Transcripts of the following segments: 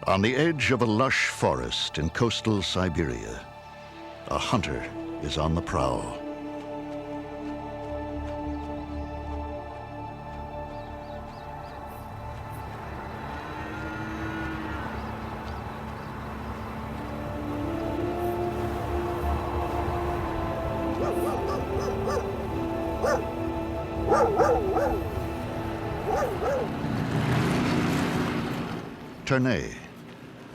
On the edge of a lush forest in coastal Siberia, a hunter is on the prowl. Ternay,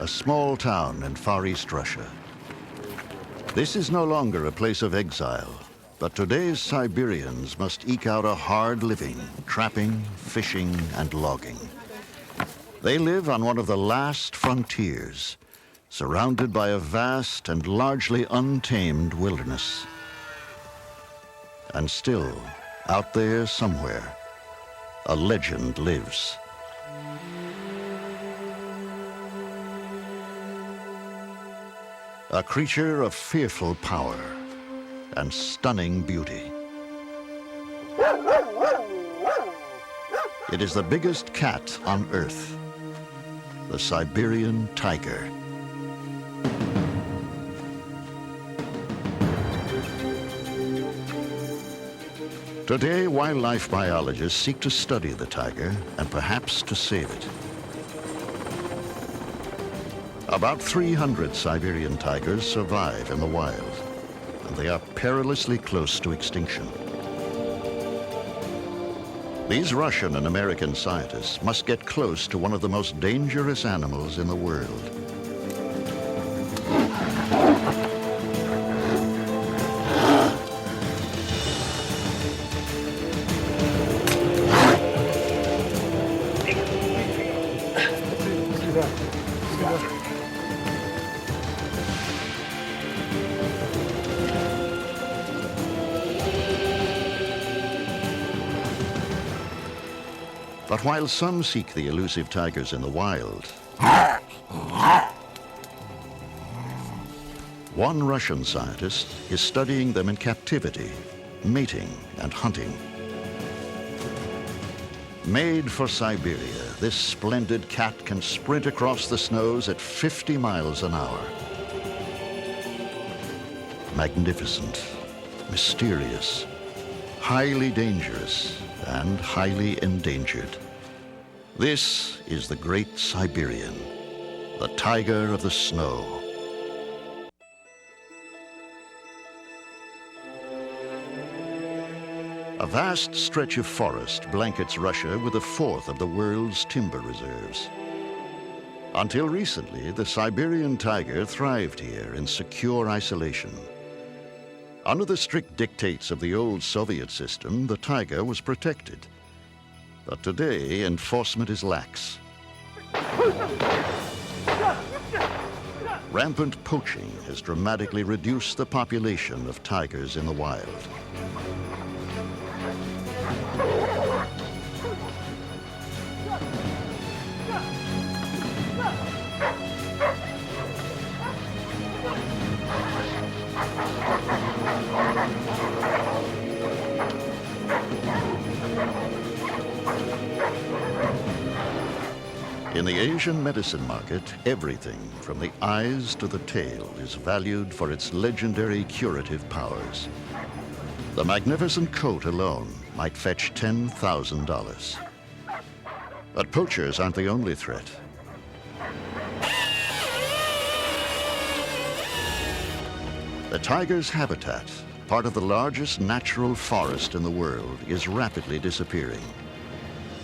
a small town in Far East Russia. This is no longer a place of exile, but today's Siberians must eke out a hard living, trapping, fishing, and logging. They live on one of the last frontiers, surrounded by a vast and largely untamed wilderness. And still, out there somewhere, a legend lives. A creature of fearful power and stunning beauty. It is the biggest cat on Earth, the Siberian tiger. Today, wildlife biologists seek to study the tiger and perhaps to save it. About 300 Siberian tigers survive in the wild, and they are perilously close to extinction. These Russian and American scientists must get close to one of the most dangerous animals in the world. But while some seek the elusive tigers in the wild, one Russian scientist is studying them in captivity, mating and hunting. Made for Siberia, this splendid cat can sprint across the snows at 50 miles an hour. Magnificent, mysterious, highly dangerous, and highly endangered. This is the great Siberian, the tiger of the snow. A vast stretch of forest blankets Russia with a fourth of the world's timber reserves. Until recently, the Siberian tiger thrived here in secure isolation. Under the strict dictates of the old Soviet system, the tiger was protected. But today, enforcement is lax. Rampant poaching has dramatically reduced the population of tigers in the wild. In the Asian medicine market, everything from the eyes to the tail is valued for its legendary curative powers. The magnificent coat alone might fetch $10,000. But poachers aren't the only threat. The tiger's habitat, part of the largest natural forest in the world, is rapidly disappearing.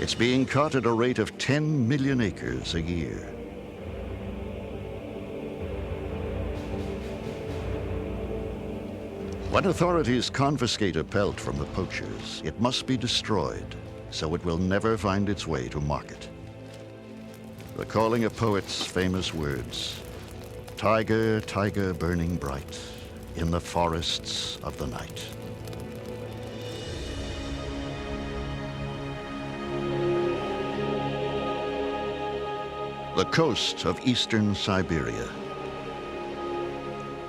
It's being cut at a rate of 10 million acres a year. When authorities confiscate a pelt from the poachers, it must be destroyed, so it will never find its way to market. Recalling a poet's famous words, "Tiger, tiger burning bright in the forests of the night." The coast of eastern Siberia.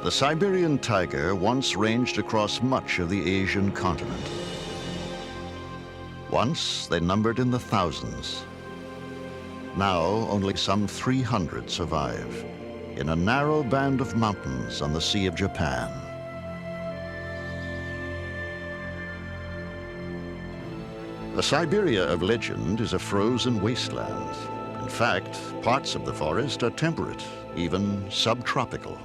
The Siberian tiger once ranged across much of the Asian continent. Once they numbered in the thousands. Now, only some 300 survive in a narrow band of mountains on the Sea of Japan. The Siberia of legend is a frozen wasteland. In fact, parts of the forest are temperate, even subtropical.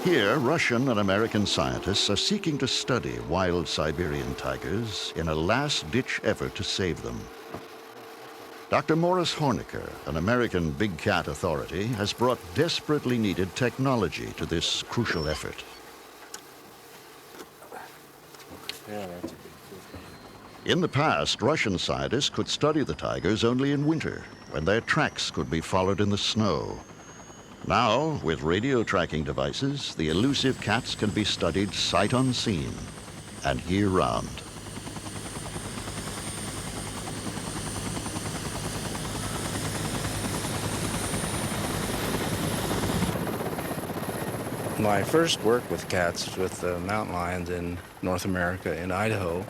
Here, Russian and American scientists are seeking to study wild Siberian tigers in a last-ditch effort to save them. Dr. Morris Horniker, an American big cat authority, has brought desperately needed technology to this crucial effort. In the past, Russian scientists could study the tigers only in winter, when their tracks could be followed in the snow. Now, with radio tracking devices, the elusive cats can be studied sight unseen and year-round. My first work with cats with mountain lions in North America, in Idaho,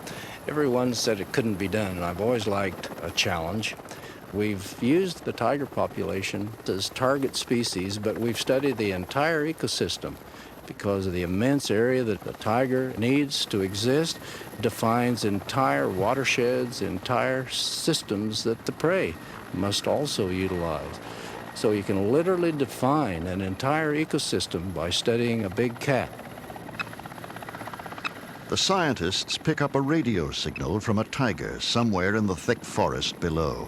everyone said it couldn't be done, and I've always liked a challenge. We've used the tiger population as target species, but we've studied the entire ecosystem because of the immense area that the tiger needs to exist, defines entire watersheds, entire systems that the prey must also utilize. So you can literally define an entire ecosystem by studying a big cat. The scientists pick up a radio signal from a tiger somewhere in the thick forest below.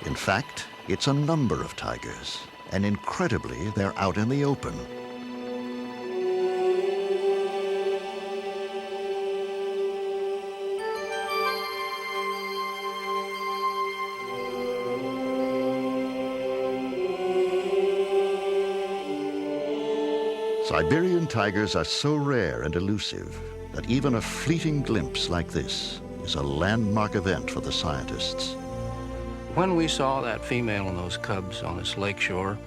In fact, it's a number of tigers, and incredibly, they're out in the open. Siberian tigers are so rare and elusive that even a fleeting glimpse like this is a landmark event for the scientists. When we saw that female and those cubs on this lakeshore,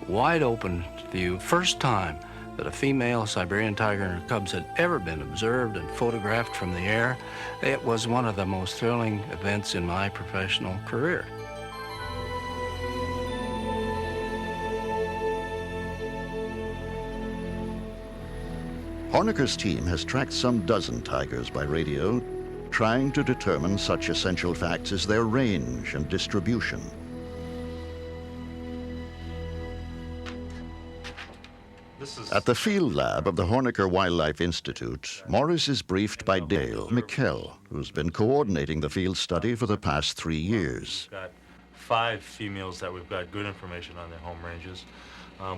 wide open view, first time that a female Siberian tiger and her cubs had ever been observed and photographed from the air, it was one of the most thrilling events in my professional career. Horniker's team has tracked some dozen tigers by radio, trying to determine such essential facts as their range and distribution. At the field lab of the Horniker Wildlife Institute, Morris is briefed by Dale Mikkel, who's been coordinating the field study for the past 3 years. We've got 5 females that we've got good information on their home ranges.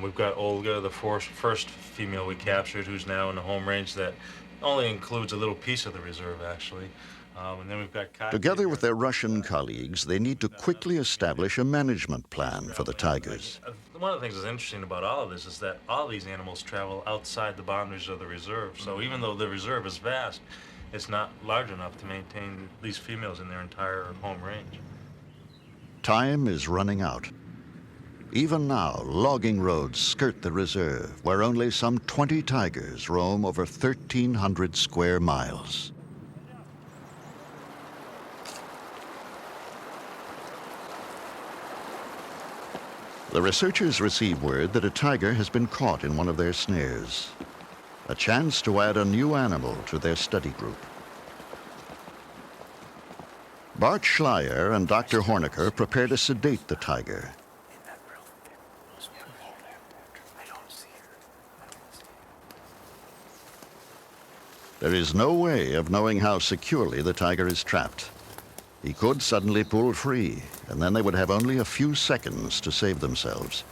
We've got Olga, the first female we captured, who's now in the home range that only includes a little piece of the reserve, actually. And then we've got Together with their Russian colleagues, they need to quickly establish a management plan for the tigers. One of the things that's interesting about all of this is that all these animals travel outside the boundaries of the reserve. So even though the reserve is vast, it's not large enough to maintain these females in their entire home range. Time is running out. Even now, logging roads skirt the reserve, where only some 20 tigers roam over 1,300 square miles. The researchers receive word that a tiger has been caught in one of their snares, a chance to add a new animal to their study group. Bart Schleyer and Dr. Horniker prepare to sedate the tiger. There is no way of knowing how securely the tiger is trapped. He could suddenly pull free, and then they would have only a few seconds to save themselves.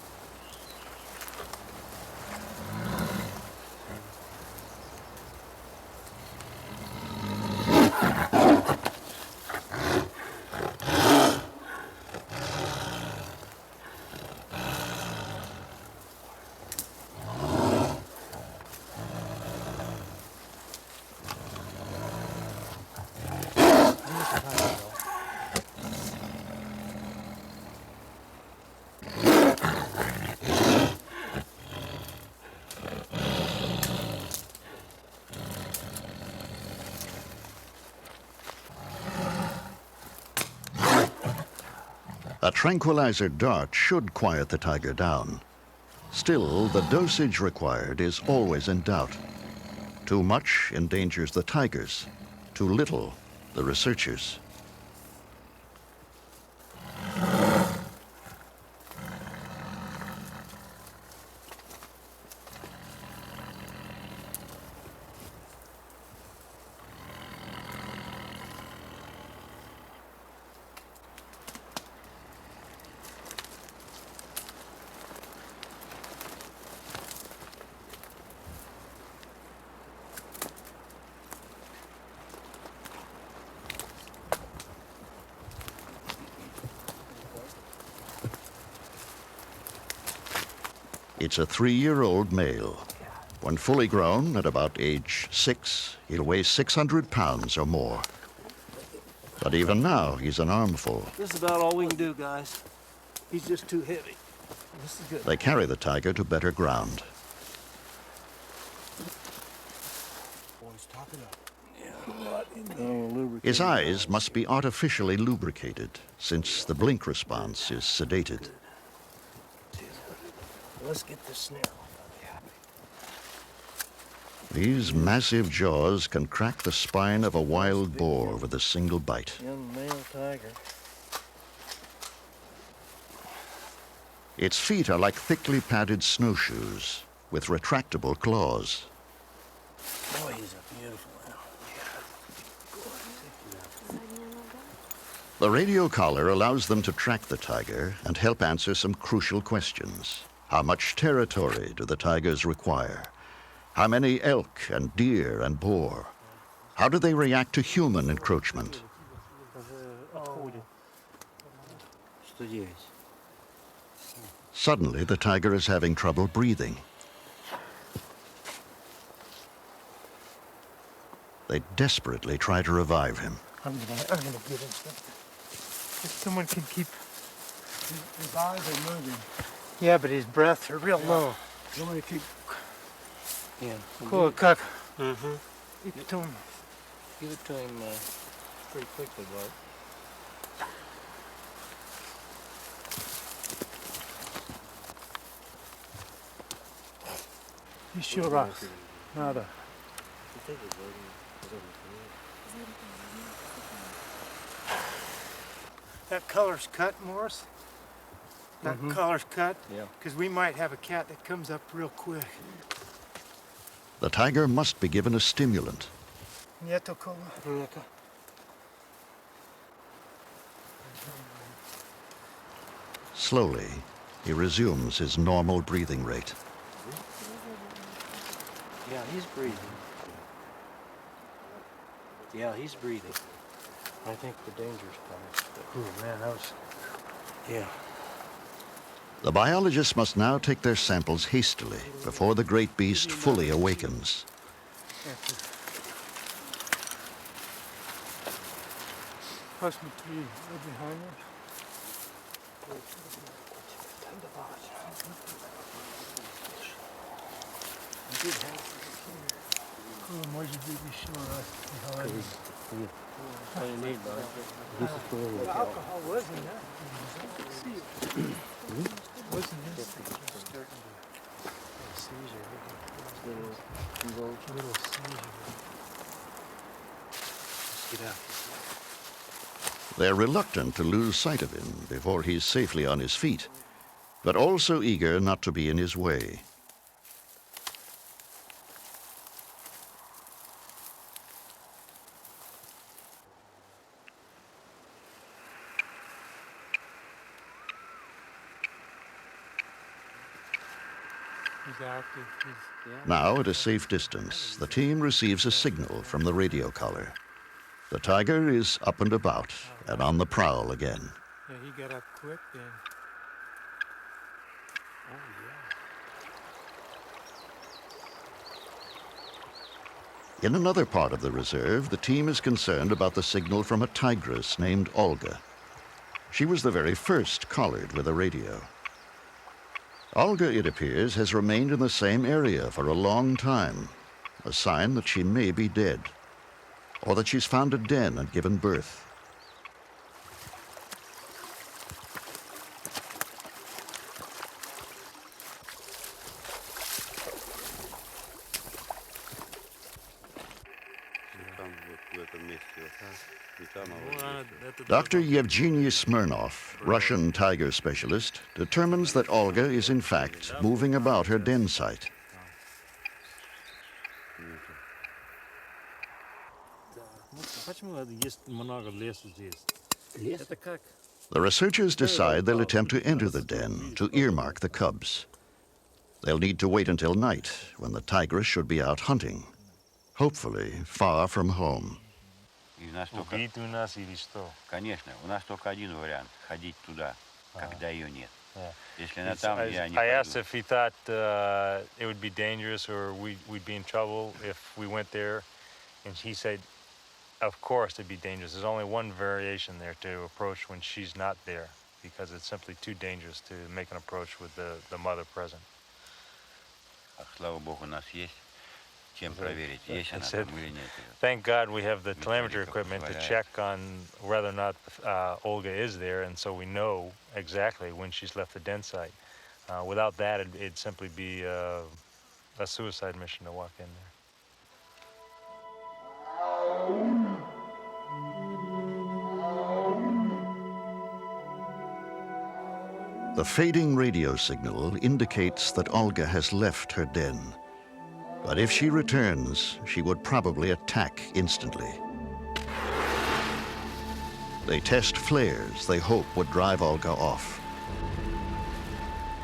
A tranquilizer dart should quiet the tiger down. Still, the dosage required is always in doubt. Too much endangers the tigers, too little the researchers. It's a 3-year-old male. When fully grown, at about age 6, he'll weigh 600 pounds or more. But even now, he's an armful. This is about all we can do, guys. He's just too heavy. This is good. They carry the tiger to better ground. Boys, top it up. His eyes must be artificially lubricated, since the blink response is sedated. Let's get this snare. These massive jaws can crack the spine of a wild boar with a single bite. Young male tiger. Its feet are like thickly padded snowshoes with retractable claws. Boy, he's a beautiful animal. The radio collar allows them to track the tiger and help answer some crucial questions. How much territory do the tigers require? How many elk and deer and boar? How do they react to human encroachment? Suddenly, the tiger is having trouble breathing. They desperately try to revive him. I'm gonna get him. If someone can keep his eyes are moving. Yeah, but his breaths are real low. You want me to keep? Yeah. Cool, cock. Mm-hmm. Give it to him. Give it to him pretty quickly, bud. He's sure rocks. Nada. That collar's cut, Morris. That collar's cut. Yeah. Because we might have a cat that comes up real quick. The tiger must be given a stimulant. Nieto cola. Slowly, he resumes his normal breathing rate. Yeah, he's breathing. Yeah, he's breathing. I think the danger's passed. Oh man, that was... Yeah. The biologists must now take their samples hastily before the great beast fully awakens. Pass me to you, right behind us. Cool, why'd you be sure behind us? What do you need, bud? The alcohol was in that. See it. Wasn't this? Seizure. Little seizure. Let's get out. They're reluctant to lose sight of him before he's safely on his feet, but also eager not to be in his way. He's active. Now, at a safe distance, the team receives a signal from the radio collar. The tiger is up and about and on the prowl again. Yeah, he got up quick then. In another part of the reserve, the team is concerned about the signal from a tigress named Olga. She was the very first collared with a radio. Olga, it appears, has remained in the same area for a long time, a sign that she may be dead, or that she's found a den and given birth. Dr. Yevgeny Smirnov, Russian tiger specialist, determines that Olga is in fact moving about her den site. The researchers decide they'll attempt to enter the den to earmark the cubs. They'll need to wait until night, when the tigress should be out hunting, hopefully far from home. Убить у нас или что? Конечно, у нас только один вариант – ходить туда, когда ее нет. Если она там, я не пойду. I asked if he thought it would be dangerous or we'd be in trouble if we went there, and he said, of course it'd be dangerous. There's only one variation there to approach when she's not there, because it's simply too dangerous to make an approach with the mother present. Слава Богу, у нас есть. Said, thank God we have the telemetry equipment to check on whether or not Olga is there, and so we know exactly when she's left the den site. Without that, it'd simply be a suicide mission to walk in there. The fading radio signal indicates that Olga has left her den. But if she returns, she would probably attack instantly. They test flares they hope would drive Olga off.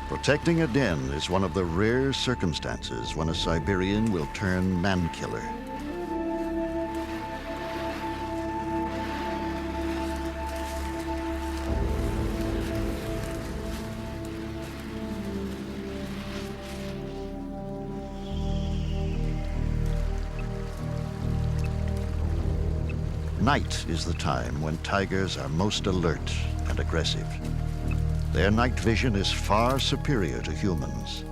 Protecting a den is one of the rare circumstances when a Siberian will turn man-killer. Night is the time when tigers are most alert and aggressive. Their night vision is far superior to humans.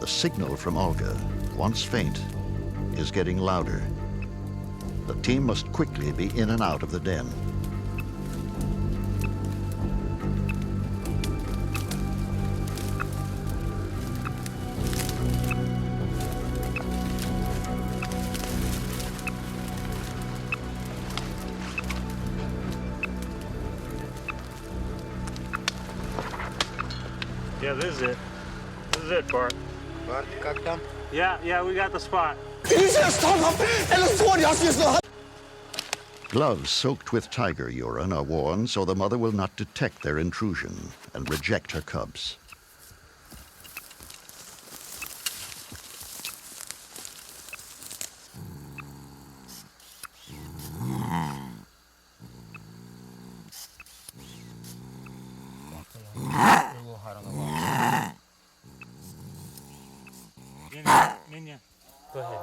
The signal from Olga, once faint, is getting louder. The team must quickly be in and out of the den. Yeah, this is it. This is it, Bart. Bart, как там? Yeah, we got the spot. Gloves soaked with tiger urine are worn so the mother will not detect their intrusion and reject her cubs. Go ahead.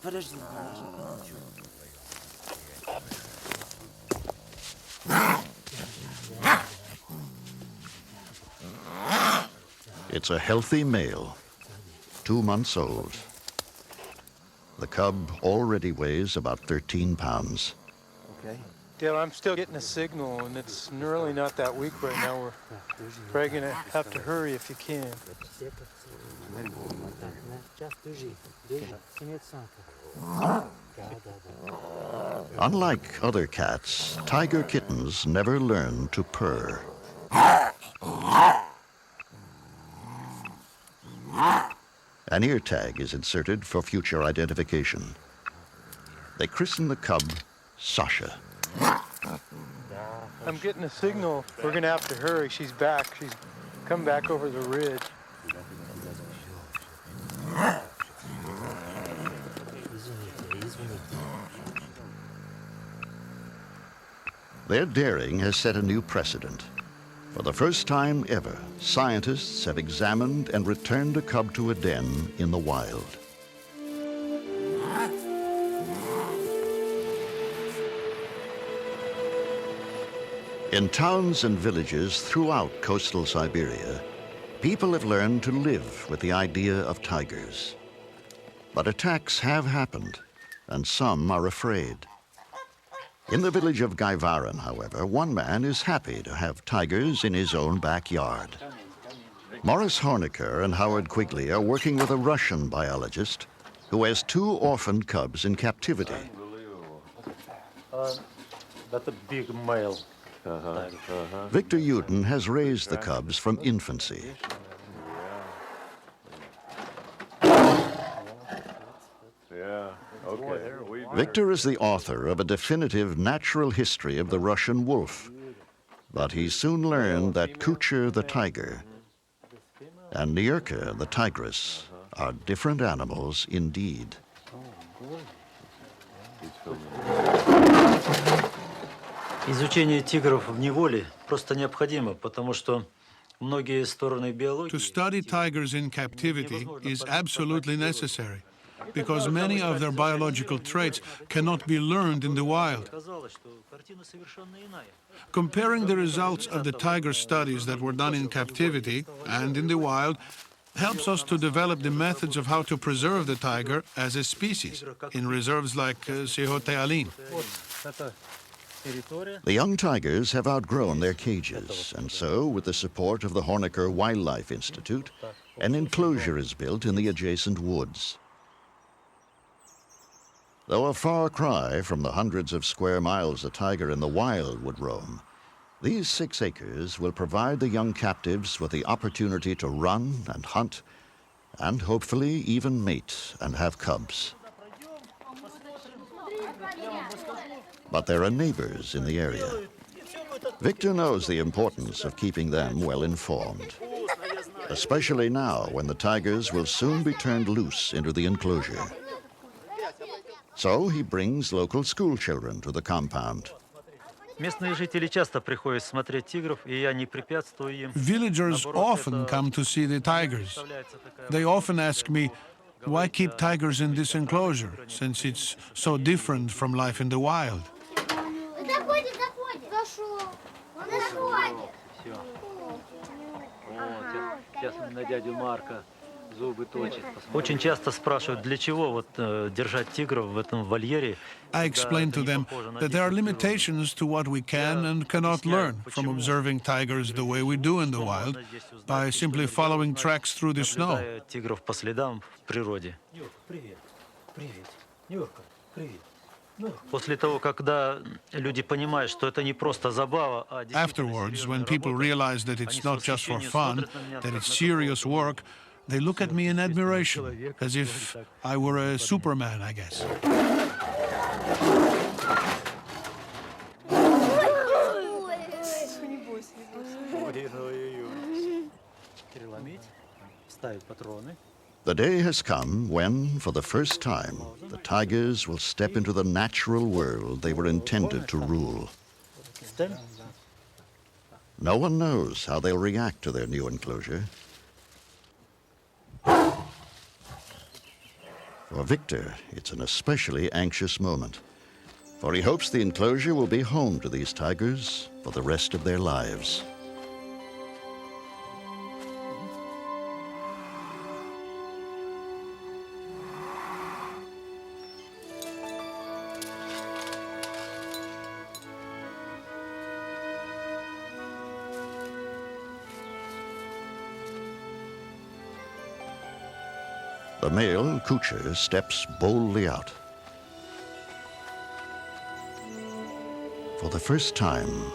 Подожди. It's a healthy male, 2 months old. The cub already weighs about 13 pounds. Okay. Dale, I'm still getting a signal, and it's really not that weak right now. We're probably going to have to hurry if you can. Unlike other cats, tiger kittens never learn to purr. An ear tag is inserted for future identification. They christen the cub Sasha. I'm getting a signal. We're going to have to hurry. She's back. She's come back over the ridge. Their daring has set a new precedent. For the first time ever, scientists have examined and returned a cub to a den in the wild. In towns and villages throughout coastal Siberia, People have learned to live with the idea of tigers. But attacks have happened, and some are afraid. In the village of Gaivaran, however, one man is happy to have tigers in his own backyard. Morris Honecker and Howard Quigley are working with a Russian biologist who has 2 orphaned cubs in captivity. That's a big male. Victor Uden has raised the cubs from infancy. Victor is the author of a definitive natural history of the Russian wolf, but he soon learned that Kucher the tiger and Nyurka the tigress are different animals indeed. Изучение тигров в неволе просто необходимо, потому что многие стороны биологии... To study tigers in captivity is absolutely necessary, because many of their biological traits cannot be learned in the wild. Comparing the results of the tiger studies that were done in captivity and in the wild helps us to develop the methods of how to preserve the tiger as a species in reserves like Sehotealin. The young tigers have outgrown their cages, and so, with the support of the Honecker Wildlife Institute, an enclosure is built in the adjacent woods. Though a far cry from the hundreds of square miles a tiger in the wild would roam, these 6 acres will provide the young captives with the opportunity to run and hunt, and hopefully even mate and have cubs. But there are neighbors in the area. Victor knows the importance of keeping them well informed, especially now when the tigers will soon be turned loose into the enclosure. So he brings local school children to the compound. Villagers often come to see the tigers. They often ask me, why keep tigers in this enclosure, since it's so different from life in the wild? Очень часто спрашивают, для чего держать тигров в этом вольере. I explain to them that there are limitations to what we can and cannot learn from observing tigers the way we do in the wild by simply following tracks through the snow. Тигров по следам в природе. После того, когда люди понимают, что это не просто забава, а Afterwards, when people realize that it's not just for fun, that it's serious work, they look at me in admiration, as if I were a Superman, I guess. The day has come when, for the first time, the tigers will step into the natural world they were intended to rule. No one knows how they'll react to their new enclosure. For Victor, it's an especially anxious moment, for he hopes the enclosure will be home to these tigers for the rest of their lives. The male, Kucher, steps boldly out. For the first time,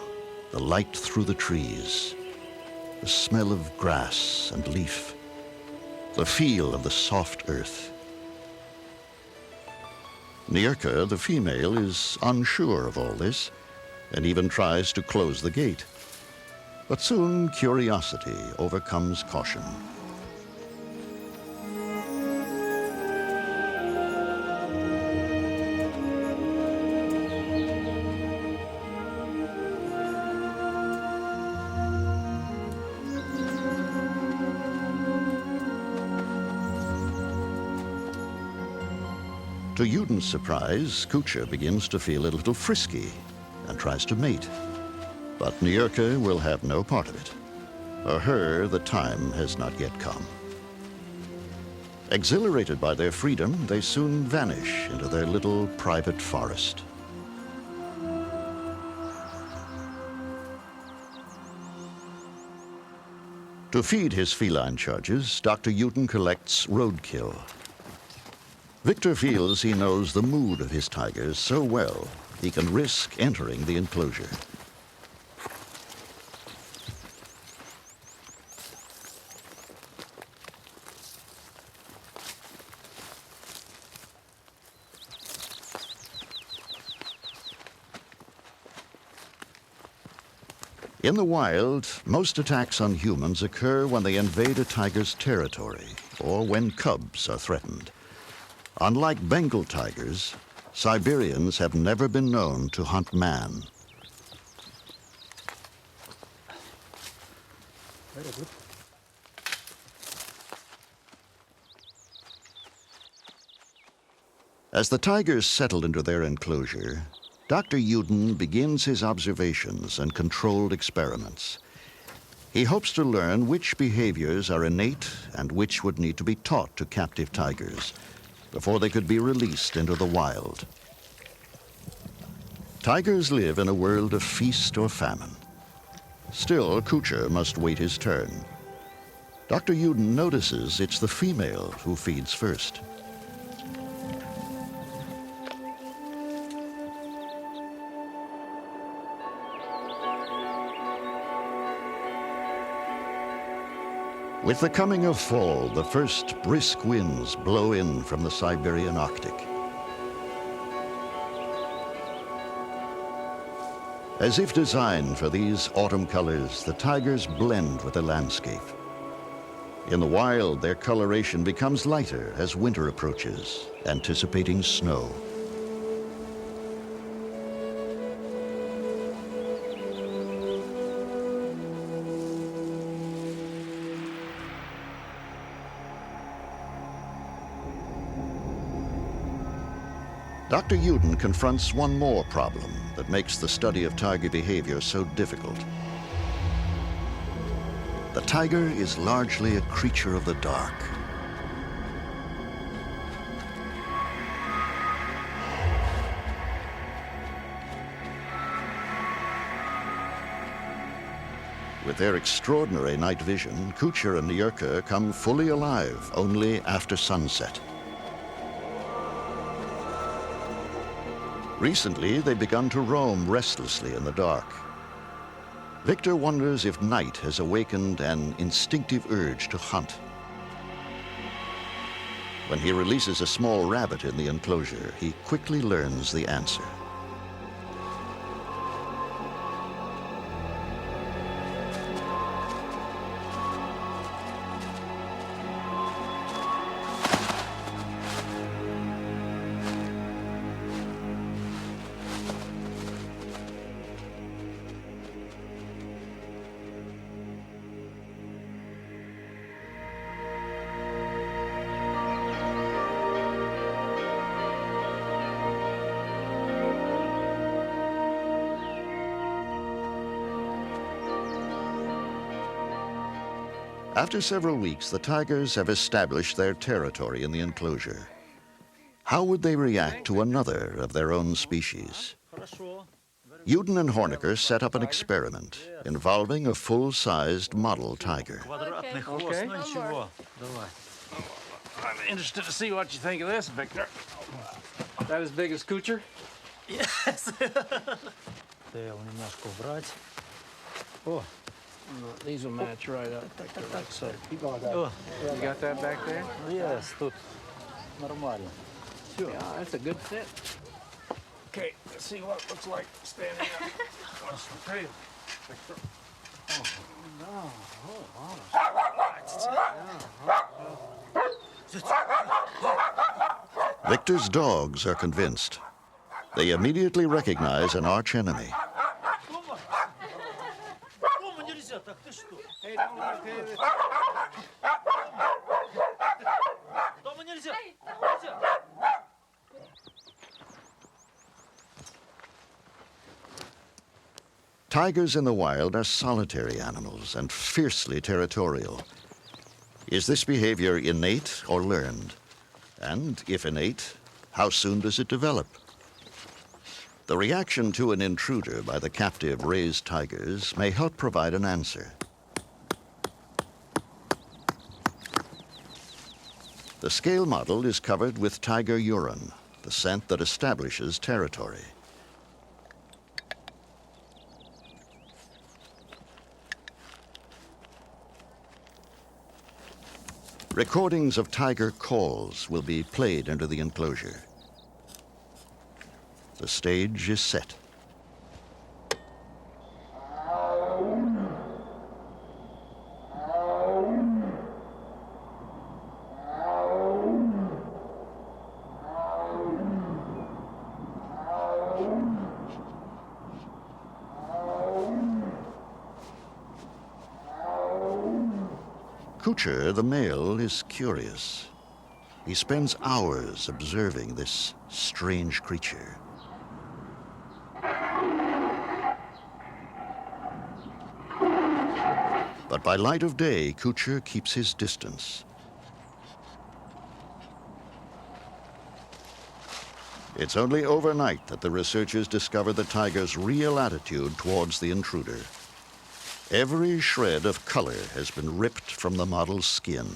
the light through the trees, the smell of grass and leaf, the feel of the soft earth. Nyurka, the female, is unsure of all this and even tries to close the gate. But soon curiosity overcomes caution. To Uden's surprise, Kucher begins to feel a little frisky and tries to mate. But Nyurka will have no part of it. For her, the time has not yet come. Exhilarated by their freedom, they soon vanish into their little private forest. To feed his feline charges, Dr. Uden collects roadkill. Victor feels he knows the mood of his tigers so well, he can risk entering the enclosure. In the wild, most attacks on humans occur when they invade a tiger's territory or when cubs are threatened. Unlike Bengal tigers, Siberians have never been known to hunt man. As the tigers settle into their enclosure, Dr. Uden begins his observations and controlled experiments. He hopes to learn which behaviors are innate and which would need to be taught to captive tigers before they could be released into the wild. Tigers live in a world of feast or famine. Still, Kuchar must wait his turn. Dr. Uden notices it's the female who feeds first. With the coming of fall, the first brisk winds blow in from the Siberian Arctic. As if designed for these autumn colors, the tigers blend with the landscape. In the wild, their coloration becomes lighter as winter approaches, anticipating snow. Dr. Uden confronts one more problem that makes the study of tiger behavior so difficult. The tiger is largely a creature of the dark. With their extraordinary night vision, Kuchar and Nyurka come fully alive only after sunset. Recently, they've begun to roam restlessly in the dark. Victor wonders if night has awakened an instinctive urge to hunt. When he releases a small rabbit in the enclosure, he quickly learns the answer. After several weeks, the tigers have established their territory in the enclosure. How would they react to another of their own species? Uden and Hornecker set up an experiment involving a full-sized model tiger. Okay. I'm interested to see what you think of this, Victor. That as big as Kuchar? Yes. Oh. These will match right up, Victor, like so. You got that back there? Yes, тут нормально. Yeah, that's a good fit. Okay, let's see what it looks like standing up. What's the tail, Victor? Victor's dogs are convinced. They immediately recognize an archenemy. Hey, don't look at it. Tigers in the wild are solitary animals and fiercely territorial. Is this behavior innate or learned? And if innate, how soon does it develop? The reaction to an intruder by the captive raised tigers may help provide an answer. The scale model is covered with tiger urine, the scent that establishes territory. Recordings of tiger calls will be played into the enclosure. The stage is set. Kucher, the male, is curious. He spends hours observing this strange creature. But by light of day, Kucher keeps his distance. It's only overnight that the researchers discover the tiger's real attitude towards the intruder. Every shred of color has been ripped from the model's skin.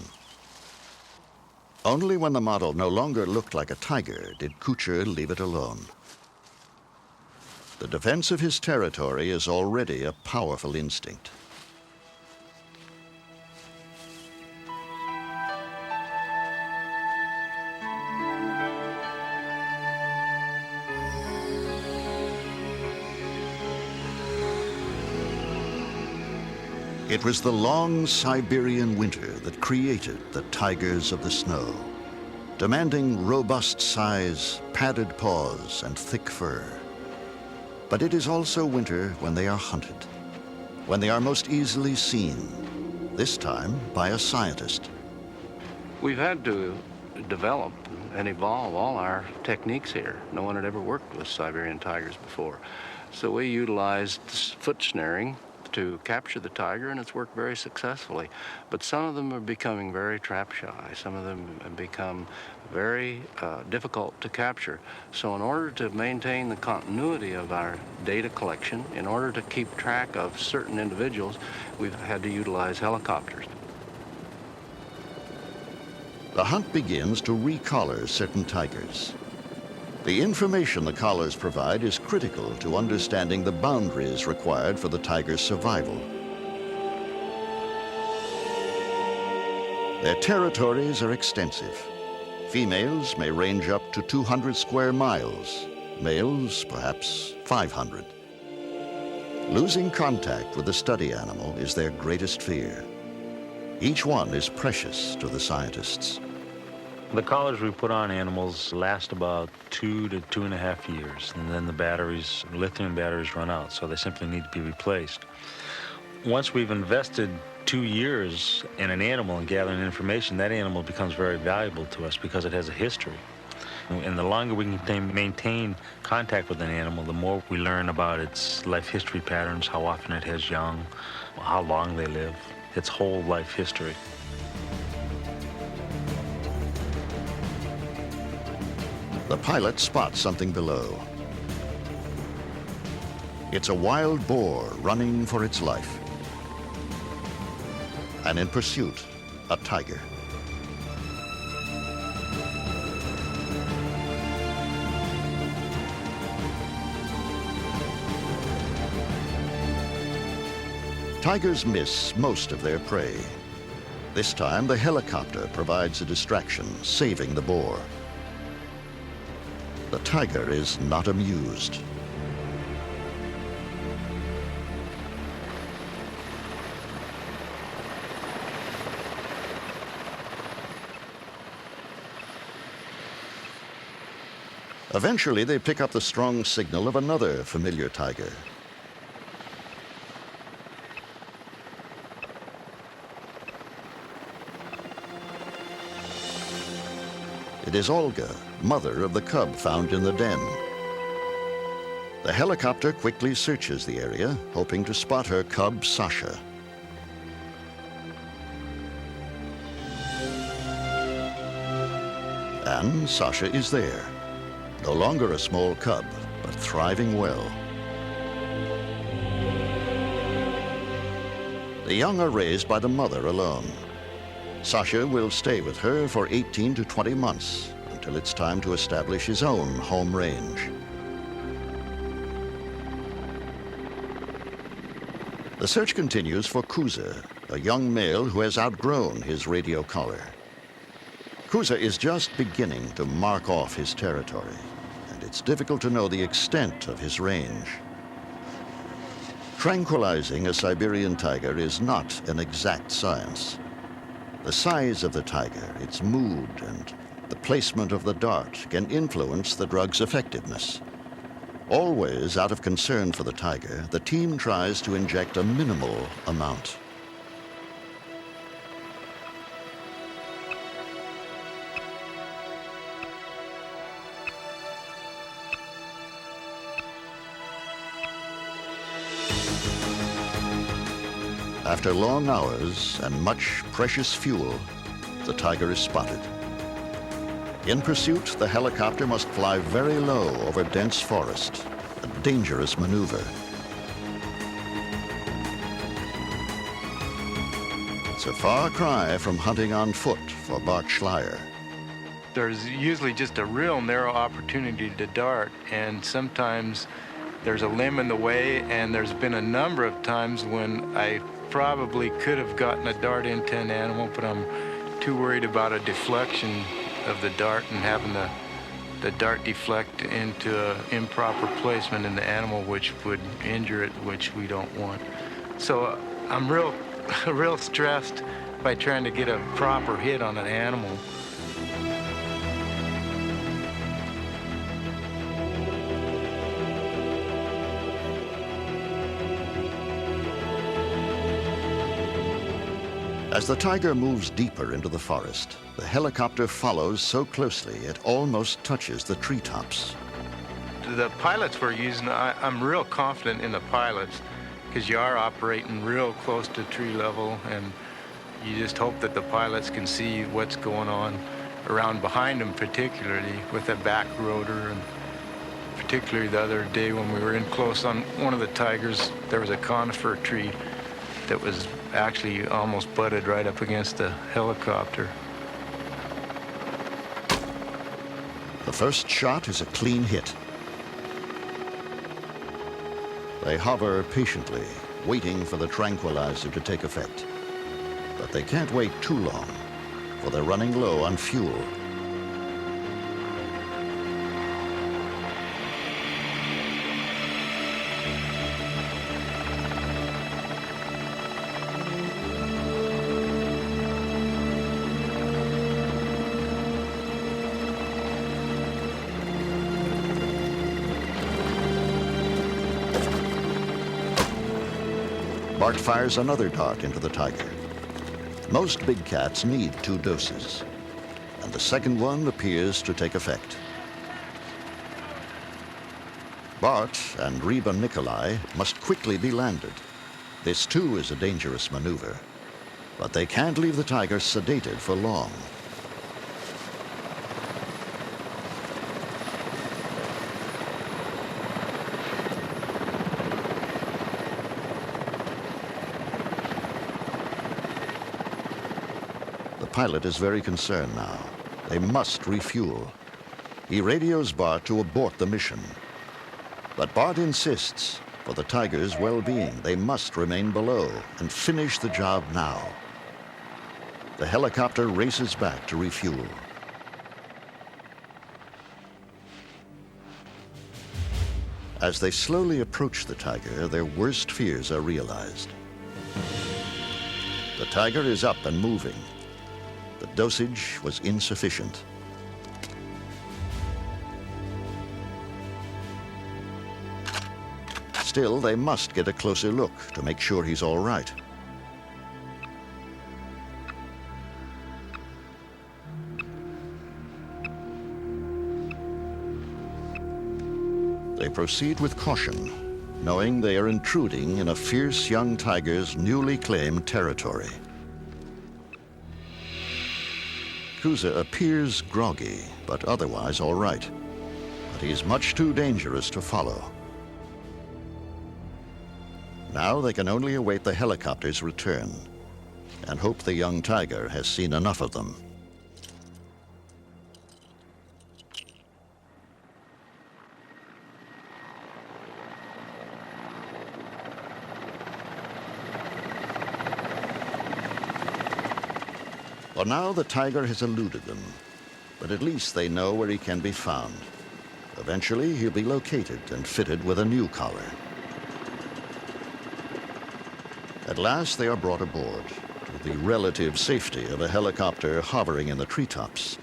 Only when the model no longer looked like a tiger did Kucher leave it alone. The defense of his territory is already a powerful instinct. It was the long Siberian winter that created the tigers of the snow, demanding robust size, padded paws, and thick fur. But it is also winter when they are hunted, when they are most easily seen, this time by a scientist. We've had to develop and evolve all our techniques here. No one had ever worked with Siberian tigers before. So we utilized foot snaring to capture the tiger, and it's worked very successfully. But some of them are becoming very trap shy. Some of them have become very difficult to capture. So in order to maintain the continuity of our data collection, in order to keep track of certain individuals, we've had to utilize helicopters. The hunt begins to recollar certain tigers. The information the collars provide is critical to understanding the boundaries required for the tiger's survival. Their territories are extensive. Females may range up to 200 square miles, males perhaps 500. Losing contact with the study animal is their greatest fear. Each one is precious to the scientists. The collars we put on animals last about 2 to 2.5 years, and then the batteries, lithium batteries, run out, so they simply need to be replaced. Once we've invested 2 years in an animal and gathering information, that animal becomes very valuable to us because it has a history. And the longer we can maintain contact with an animal, the more we learn about its life history patterns, how often it has young, how long they live, its whole life history. The pilot spots something below. It's a wild boar running for its life. And in pursuit, a tiger. Tigers miss most of their prey. This time, the helicopter provides a distraction, saving the boar. The tiger is not amused. Eventually, they pick up the strong signal of another familiar tiger. It is Olga, mother of the cub found in the den. The helicopter quickly searches the area, hoping to spot her cub, Sasha. And Sasha is there. No longer a small cub, but thriving well. The young are raised by the mother alone. Sasha will stay with her for 18 to 20 months until it's time to establish his own home range. The search continues for Kuza, a young male who has outgrown his radio collar. Kuza is just beginning to mark off his territory, and it's difficult to know the extent of his range. Tranquilizing a Siberian tiger is not an exact science. The size of the tiger, its mood, and the placement of the dart can influence the drug's effectiveness. Always out of concern for the tiger, the team tries to inject a minimal amount. After long hours and much precious fuel, the tiger is spotted. In pursuit, the helicopter must fly very low over dense forest, a dangerous maneuver. It's a far cry from hunting on foot for Bart Schleyer. There's usually just a real narrow opportunity to dart, and sometimes there's a limb in the way, and there's been a number of times when I probably could have gotten a dart into an animal, but I'm too worried about a deflection of the dart and having the dart deflect into an improper placement in the animal, which would injure it, which we don't want. So I'm real stressed by trying to get a proper hit on an animal. As the tiger moves deeper into the forest, the helicopter follows so closely it almost touches the treetops. The pilots we're using, I'm real confident in the pilots because you are operating real close to tree level, and you just hope that the pilots can see what's going on around behind them, particularly with the back rotor. And particularly the other day when we were in close on one of the tigers, there was a conifer tree that was actually almost butted right up against the helicopter. The first shot is a clean hit. They hover patiently, waiting for the tranquilizer to take effect. But they can't wait too long, for they're running low on fuel. Bart fires another dart into the tiger. Most big cats need 2 doses, and the second one appears to take effect. Bart and Reba Nikolai must quickly be landed. This too is a dangerous maneuver, but they can't leave the tiger sedated for long. The pilot is very concerned now. They must refuel. He radios Bart to abort the mission. But Bart insists, for the tiger's well-being, they must remain below and finish the job now. The helicopter races back to refuel. As they slowly approach the tiger, their worst fears are realized. The tiger is up and moving. The dosage was insufficient. Still, they must get a closer look to make sure he's all right. The They proceed with caution, knowing they are intruding in a fierce young tiger's newly claimed territory. Kuza appears groggy, but otherwise all right. But he's much too dangerous to follow. Now they can only await the helicopter's return and hope the young tiger has seen enough of them. Well, now the tiger has eluded them, but at least they know where he can be found. Eventually, he'll be located and fitted with a new collar. At last, they are brought aboard to the relative safety of a helicopter hovering in the treetops.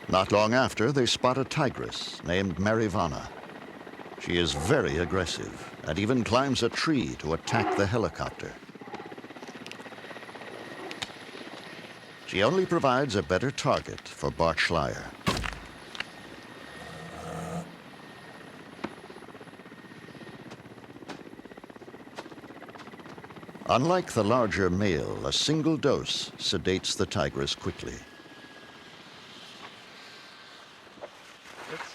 Not long after, they spot a tigress named Marivana. She is very aggressive and even climbs a tree to attack the helicopter. She only provides a better target for Bart Schleyer. Unlike the larger male, a single dose sedates the tigress quickly. Let's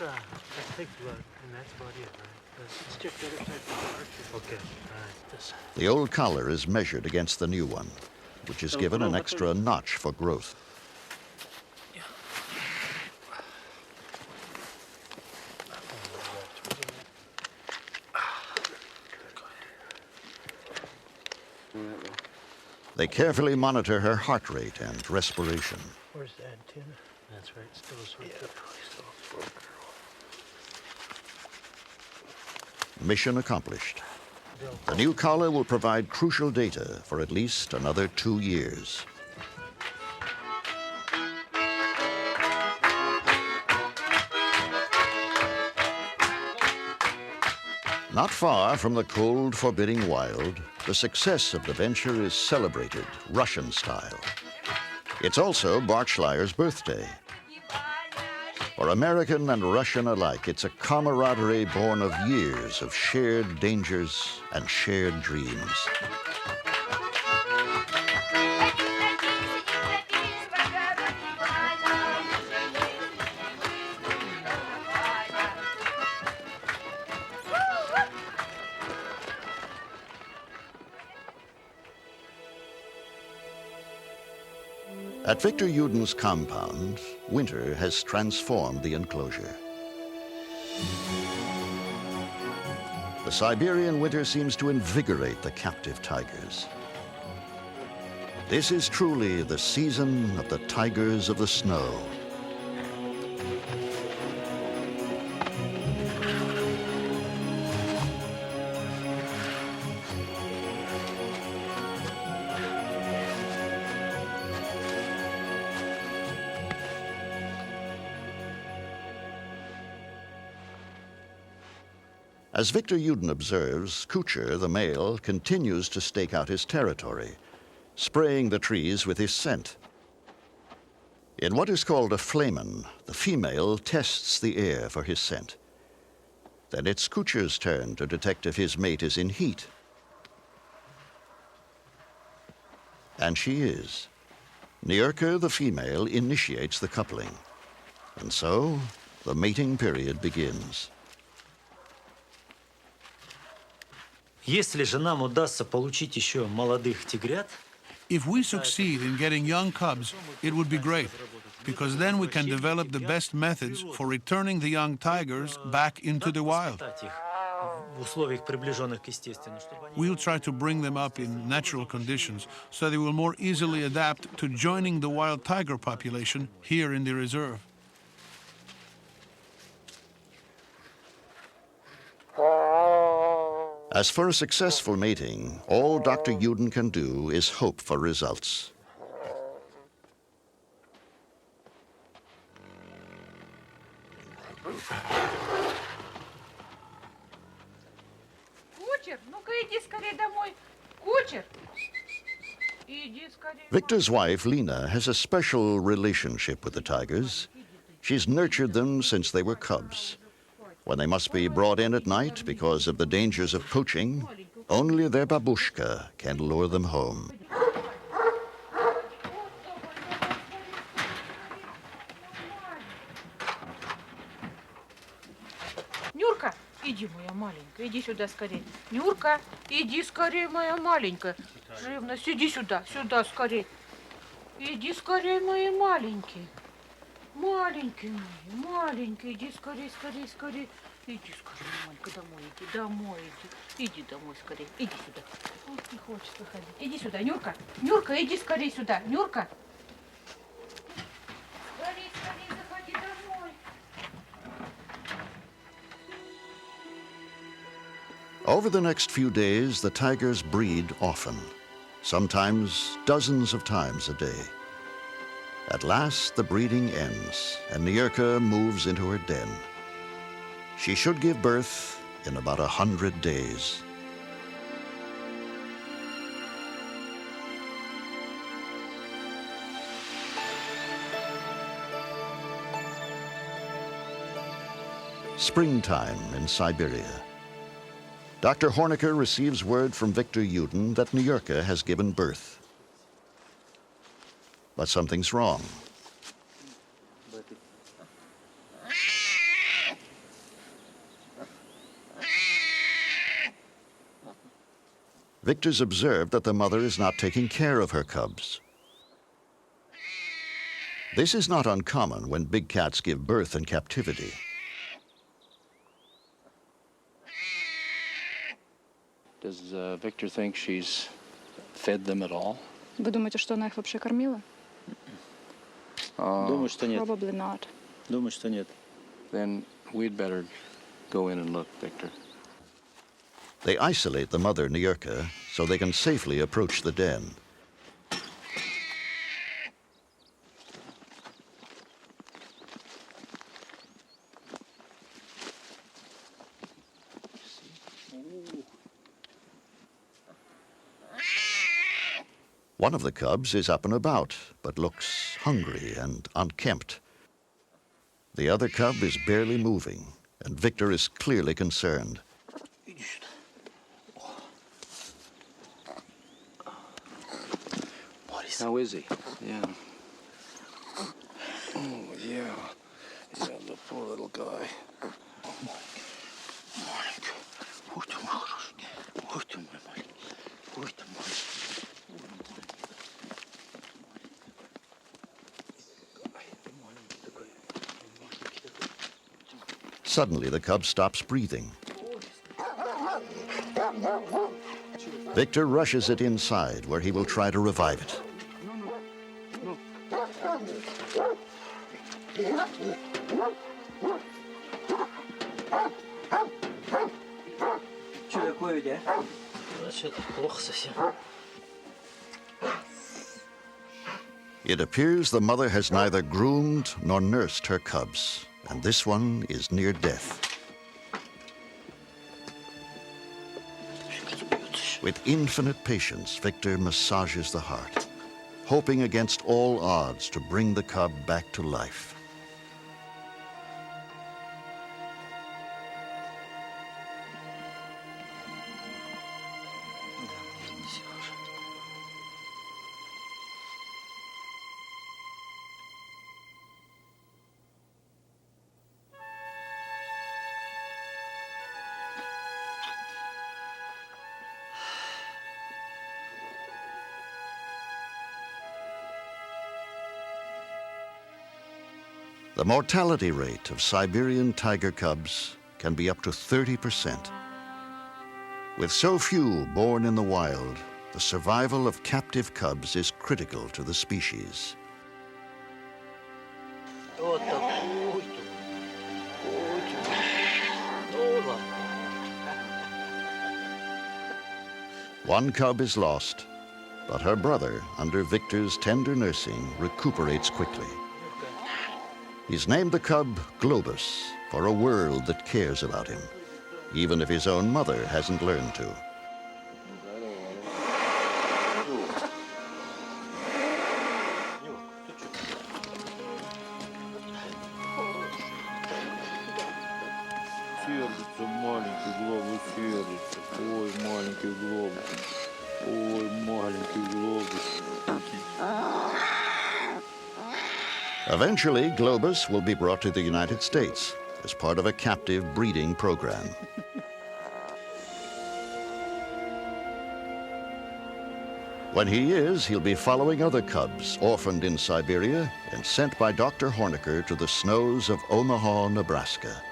take blood, and that's about it, right? Let's check the other side for the artery. Okay, all right, this. The old collar is measured against the new one, which is given an extra notch for growth. They carefully monitor her heart rate and respiration. Where's the antenna? That's right, still a sort of Mission accomplished. The new collar will provide crucial data for at least another 2 years. Not far from the cold, forbidding wild, the success of the venture is celebrated Russian style. It's also Bart Schleyer's birthday. For American and Russian alike, it's a camaraderie born of years of shared dangers and shared dreams. At Victor Yuden's compound, winter has transformed the enclosure. The Siberian winter seems to invigorate the captive tigers. This is truly the season of the tigers of the snow. As Victor Yuden observes, Kucher, the male, continues to stake out his territory, spraying the trees with his scent. In what is called a flamen, the female tests the air for his scent. Then it's Kucher's turn to detect if his mate is in heat. And she is. Nierke, the female, initiates the coupling. And so, the mating period begins. Если же нам удастся получить еще молодых тигрят, If we succeed in getting young cubs, it would be great, because then we can develop the best methods for returning the young tigers back into the wild. воспитать их в условиях, приближенных к естественным, чтобы они... We'll try to bring them up in natural conditions so they will more easily adapt to joining the wild tiger population here in the reserve. As for a successful mating, all Dr. Yuden can do is hope for results. Кучер, ну-ка иди скорее домой. Кучер! Victor's wife, Lena, has a special relationship with the tigers. She's nurtured them since they were cubs. When they must be brought in at night because of the dangers of poaching, only their babushka can lure them home. Нюрка, иди, моя маленькая, иди сюда скорее. Нюрка, иди скорее, моя маленькая. Живность, иди сюда, сюда скорее. Иди скорее, мои маленькие. Маленькие мои, маленькие, иди скорее, скорее, скорее. Иди скорее, маленькая, домой иди. Иди домой скорее, иди сюда. Ох, не хочешь выходить. Иди сюда, Нюрка. Нюрка, иди скорее сюда, Нюрка. Скорее, скорее, заходи домой. Over the next few days, the tigers breed often, sometimes dozens of times a day. At last, the breeding ends, and Nyurka moves into her den. She should give birth in about 100 days. Springtime in Siberia. Dr. Hornecker receives word from Victor Uden that Nyurka has given birth. But something's wrong. Victor's observed that the mother is not taking care of her cubs. This is not uncommon when big cats give birth in captivity. Does Victor think she's fed them at all? Вы думаете, что она их вообще кормила? Думаю, что нет. Probably not. Думаю, что нет. Then we'd better go in and look, Victor. They isolate the mother, Nyurka, so they can safely approach the den. One of the cubs is up and about, but looks hungry and unkempt. The other cub is barely moving, and Victor is clearly concerned. How is he? Yeah. Oh, yeah. Yeah, the poor little guy. Suddenly, the cub stops breathing. Victor rushes it inside, where he will try to revive it. It appears the mother has neither groomed nor nursed her cubs, and this one is near death. With infinite patience, Victor massages the heart, hoping against all odds to bring the cub back to life. The mortality rate of Siberian tiger cubs can be up to 30%. With so few born in the wild, the survival of captive cubs is critical to the species. One cub is lost, but her brother, under Victor's tender nursing, recuperates quickly. He's named the cub Globus for a world that cares about him, even if his own mother hasn't learned to. Eventually, Globus will be brought to the United States as part of a captive breeding program. When he is, he'll be following other cubs orphaned in Siberia and sent by Dr. Hornecker to the snows of Omaha, Nebraska.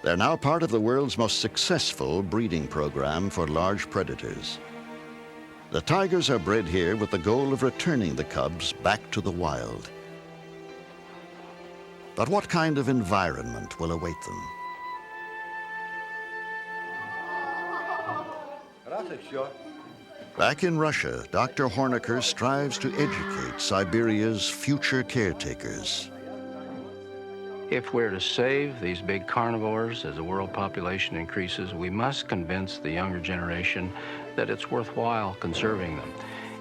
They're now part of the world's most successful breeding program for large predators. The tigers are bred here with the goal of returning the cubs back to the wild. But what kind of environment will await them? Back in Russia, Dr. Hornecker strives to educate Siberia's future caretakers. If we're to save these big carnivores as the world population increases, we must convince the younger generation that it's worthwhile conserving them.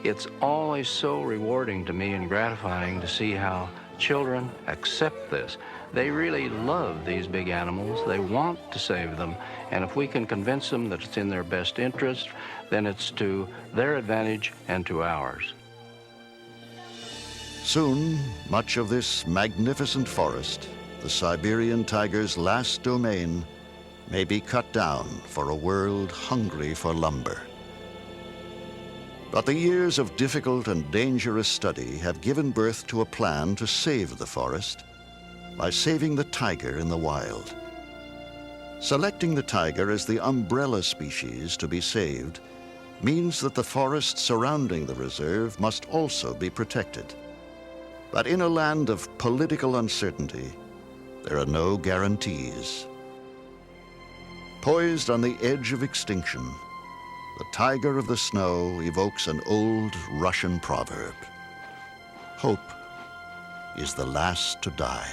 It's always so rewarding to me and gratifying to see how children accept this. They really love these big animals. They want to save them. And if we can convince them that it's in their best interest, then it's to their advantage and to ours. Soon, much of this magnificent forest, the Siberian tiger's last domain, may be cut down for a world hungry for lumber. But the years of difficult and dangerous study have given birth to a plan to save the forest by saving the tiger in the wild. Selecting the tiger as the umbrella species to be saved means that the forests surrounding the reserve must also be protected. But in a land of political uncertainty, there are no guarantees. Poised on the edge of extinction, the tiger of the snow evokes an old Russian proverb. Hope is the last to die.